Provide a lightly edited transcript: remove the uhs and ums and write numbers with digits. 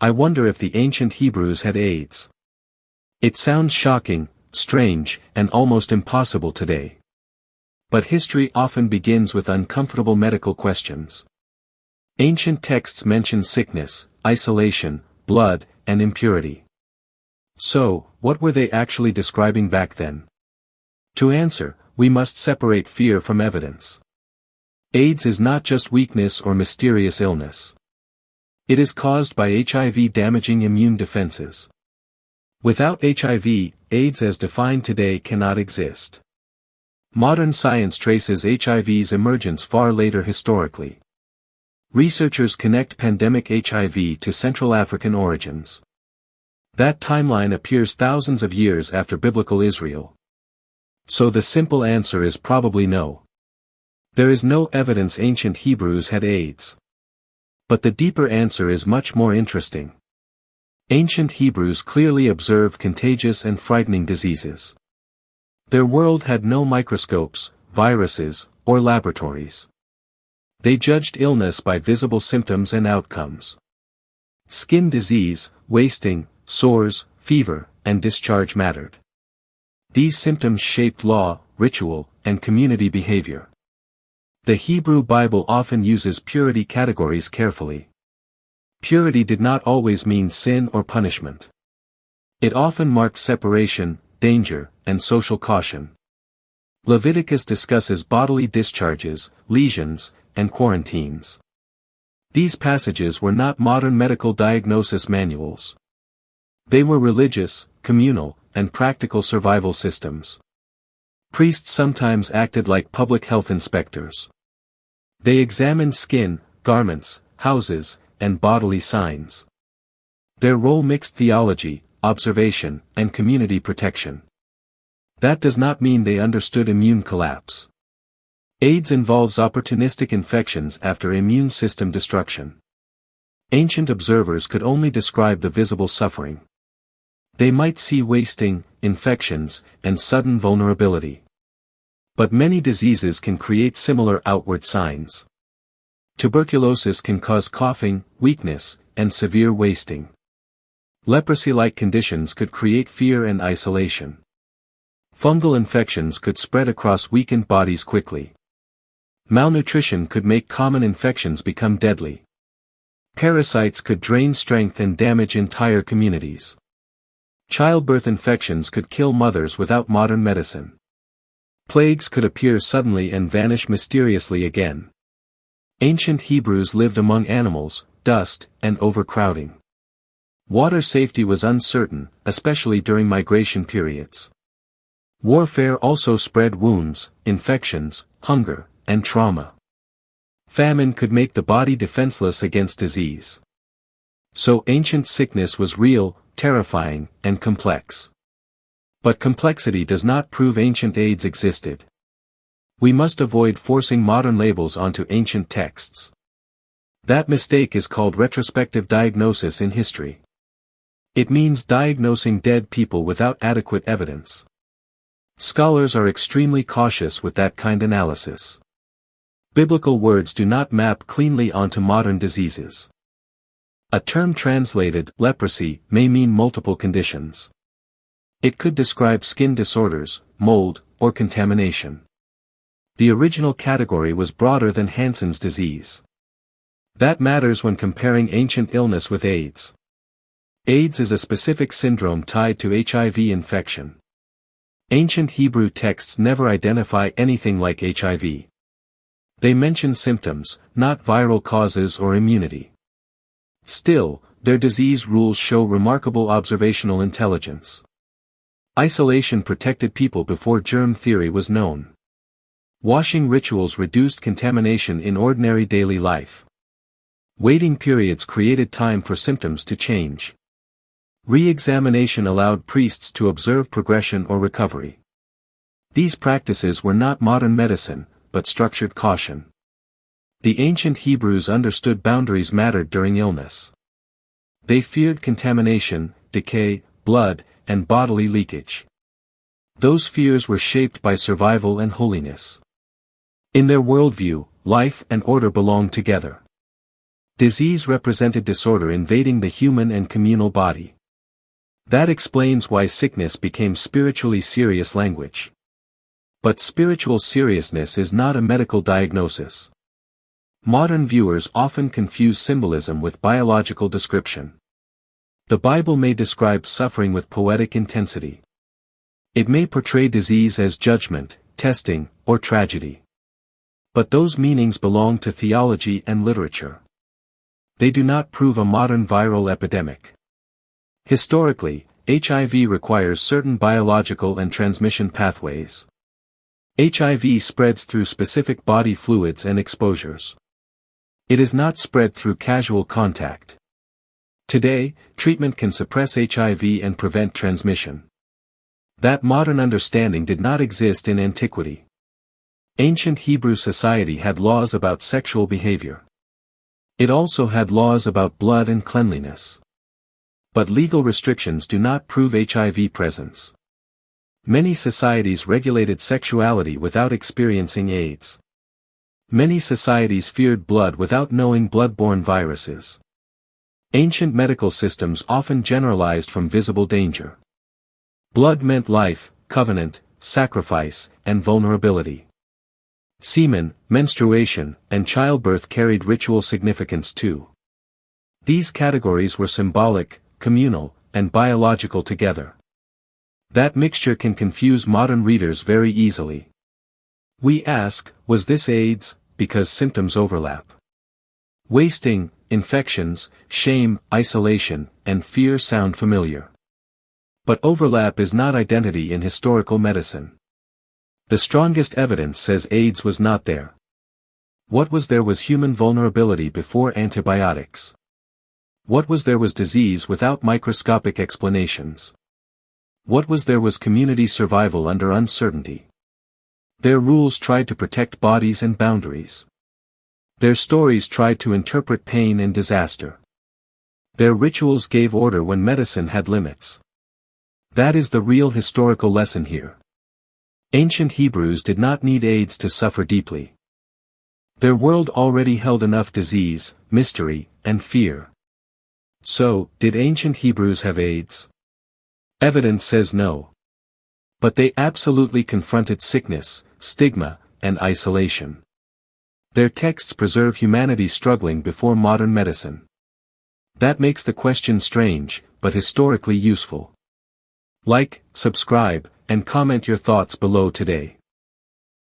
I wonder if the ancient Hebrews had AIDS. It sounds shocking, strange, and almost impossible today. But history often begins with uncomfortable medical questions. Ancient texts mention sickness, isolation, blood, and impurity. So, what were they actually describing back then? To answer, we must separate fear from evidence. AIDS is not just weakness or mysterious illness. It is caused by HIV damaging immune defenses. Without HIV, AIDS as defined today cannot exist. Modern science traces HIV's emergence far later historically. Researchers connect pandemic HIV to Central African origins. That timeline appears thousands of years after biblical Israel. So the simple answer is probably no. There is no evidence ancient Hebrews had AIDS. But the deeper answer is much more interesting. Ancient Hebrews clearly observed contagious and frightening diseases. Their world had no microscopes, viruses, or laboratories. They judged illness by visible symptoms and outcomes. Skin disease, wasting, sores, fever, and discharge mattered. These symptoms shaped law, ritual, and community behavior. The Hebrew Bible often uses purity categories carefully. Purity did not always mean sin or punishment. It often marked separation, danger, and social caution. Leviticus discusses bodily discharges, lesions, and quarantines. These passages were not modern medical diagnosis manuals. They were religious, communal, and practical survival systems. Priests sometimes acted like public health inspectors. They examined skin, garments, houses, and bodily signs. Their role mixed theology, observation, and community protection. That does not mean they understood immune collapse. AIDS involves opportunistic infections after immune system destruction. Ancient observers could only describe the visible suffering. They might see wasting, infections, and sudden vulnerability. But many diseases can create similar outward signs. Tuberculosis can cause coughing, weakness, and severe wasting. Leprosy-like conditions could create fear and isolation. Fungal infections could spread across weakened bodies quickly. Malnutrition could make common infections become deadly. Parasites could drain strength and damage entire communities. Childbirth infections could kill mothers without modern medicine. Plagues could appear suddenly and vanish mysteriously again. Ancient Hebrews lived among animals, dust, and overcrowding. Water safety was uncertain, especially during migration periods. Warfare also spread wounds, infections, hunger, and trauma. Famine could make the body defenseless against disease. So ancient sickness was real, terrifying, and complex. But complexity does not prove ancient AIDS existed. We must avoid forcing modern labels onto ancient texts. That mistake is called retrospective diagnosis in history. It means diagnosing dead people without adequate evidence. Scholars are extremely cautious with that kind of analysis. Biblical words do not map cleanly onto modern diseases. A term translated leprosy may mean multiple conditions. It could describe skin disorders, mold, or contamination. The original category was broader than Hansen's disease. That matters when comparing ancient illness with AIDS. AIDS is a specific syndrome tied to HIV infection. Ancient Hebrew texts never identify anything like HIV. They mention symptoms, not viral causes or immunity. Still, their disease rules show remarkable observational intelligence. Isolation protected people before germ theory was known. Washing rituals reduced contamination in ordinary daily life. Waiting periods created time for symptoms to change. Re-examination allowed priests to observe progression or recovery. These practices were not modern medicine, but structured caution. The ancient Hebrews understood boundaries mattered during illness. They feared contamination, decay, blood, and bodily leakage. Those fears were shaped by survival and holiness. In their worldview, life and order belonged together. Disease represented disorder invading the human and communal body. That explains why sickness became spiritually serious language. But spiritual seriousness is not a medical diagnosis. Modern viewers often confuse symbolism with biological description. The Bible may describe suffering with poetic intensity. It may portray disease as judgment, testing, or tragedy. But those meanings belong to theology and literature. They do not prove a modern viral epidemic. Historically, HIV requires certain biological and transmission pathways. HIV spreads through specific body fluids and exposures. It is not spread through casual contact. Today, treatment can suppress HIV and prevent transmission. That modern understanding did not exist in antiquity. Ancient Hebrew society had laws about sexual behavior. It also had laws about blood and cleanliness. But legal restrictions do not prove HIV presence. Many societies regulated sexuality without experiencing AIDS. Many societies feared blood without knowing blood-borne viruses. Ancient medical systems often generalized from visible danger. Blood meant life, covenant, sacrifice, and vulnerability. Semen, menstruation, and childbirth carried ritual significance too. These categories were symbolic, communal, and biological together. That mixture can confuse modern readers very easily. We ask, was this AIDS, because symptoms overlap? Wasting, infections, shame, isolation, and fear sound familiar. But overlap is not identity in historical medicine. The strongest evidence says AIDS was not there. What was there was human vulnerability before antibiotics. What was there was disease without microscopic explanations. What was there was community survival under uncertainty. Their rules tried to protect bodies and boundaries. Their stories tried to interpret pain and disaster. Their rituals gave order when medicine had limits. That is the real historical lesson here. Ancient Hebrews did not need AIDS to suffer deeply. Their world already held enough disease, mystery, and fear. So, did ancient Hebrews have AIDS? Evidence says no. But they absolutely confronted sickness, stigma, and isolation. Their texts preserve humanity struggling before modern medicine. That makes the question strange, but historically useful. Like, subscribe, and comment your thoughts below today.